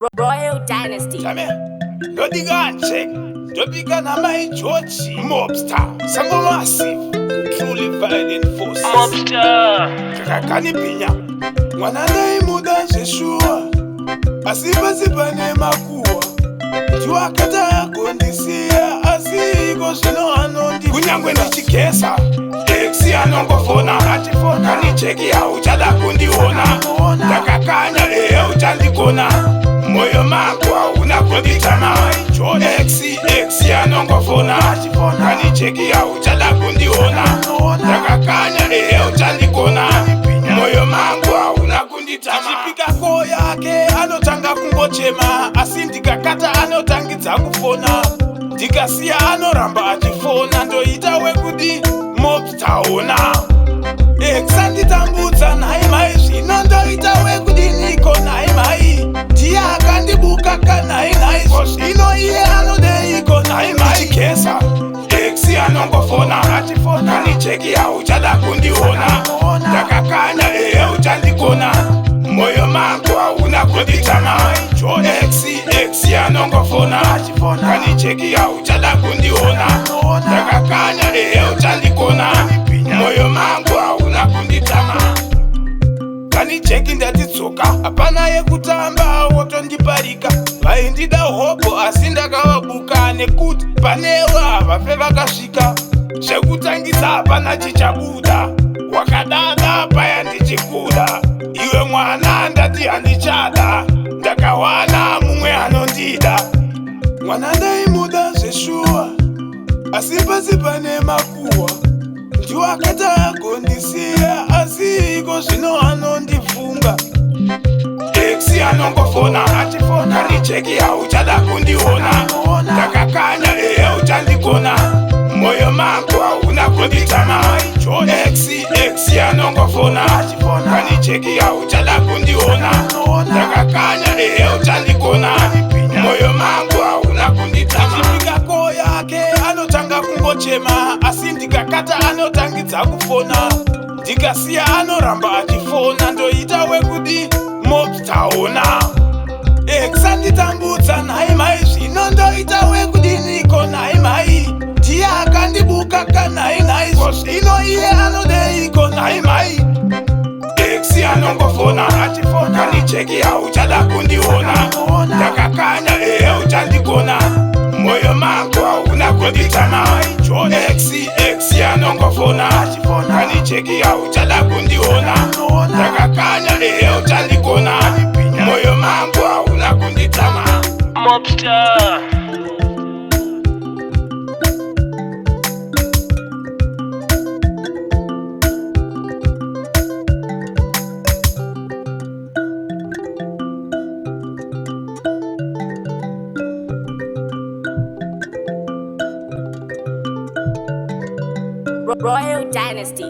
Royal Dynasty. Jamie, no diga check. Don't begin on my George Mobster. Sambo massive, truly violent forces. Mobster. Kakakani pinya. Mwanana imuda sheshua. Asiba siba ne makuwa. Jua kata kondisia. Asigo shino anondi. Kunyangwe ni chikesa. Exi anongo fona. Kani cheki ya uchada kundi ona. Kakakanya uchandi kona. Moyo makwa unakonditama. Exi anongo fona. Kani cheki ya uchada kundi ona. Kakakanya uchandi kona. Moyo makwa unakonditama. Chipika ko yake anotanga kungochema. Asindika kata anotangidza kufona. Ndikasiya anoramba achifona. Ndoita kudi Mobster ona. Exanditambudza nai mai zvino ndoita kudi niko nai mai. Ndiye akandibuka kanai nai. Zvino iye anodeiko nai mai. Chikesa Exi anongofona. Kani cheki ya uchada kundiona. Ndakakanya uchandikona. Moyo makwa unakonditama. Exi anongofona. Kani cheki ya uchada kundiona. Ndakakanya uchandikona. Moyo makwa unakonditama. Kani cheki ndatitsoka. Hapana yekutamba wotondiparika. Vaindida hopo asi ndakavabuka. Nekuti panewa vafe vakasvika. Zvekutangisa hapana chichabuda. Wakadada paya ndichikuda. Iwe mwana ndati handichada. Ndakawana mumwe anondida. Mwana ndaimuda zveshuwa. Asi pasi pane makuwa. Ndiwakata kondisiya. Asi iko zvino anondifunga. Exi anongofona. Kani cheki ya uchada kundiona. Ndakakanya uchandikona. Moyo makwa unakonditama. Exi anongofona. Kani cheki ya uchada kundiona. Ndakakanya uchandikona. Moyo makwa unakonditama. Chipika ko yake anotanga kungochema. Asi ndikakata anotangidza kufona. Ndikasiya anoramba achifona. Ndoita kudi Mobster ona. Exanditambudza nai mai zvino ndoita kudi niko nai mai. Ndiye akandibuka kanai nai. Zvino iye anodeiko nai mai. Exi anongofona. Kani cheki ya uchada kundiona. Ndakakanya uchandikona. Moyo makwa unakonditama. Exi anongofona. Kani cheki ya uchada kundiona. Ndakakanya uchandikona. Moyo makwa unakonditama. Mobster. Royal Dynasty.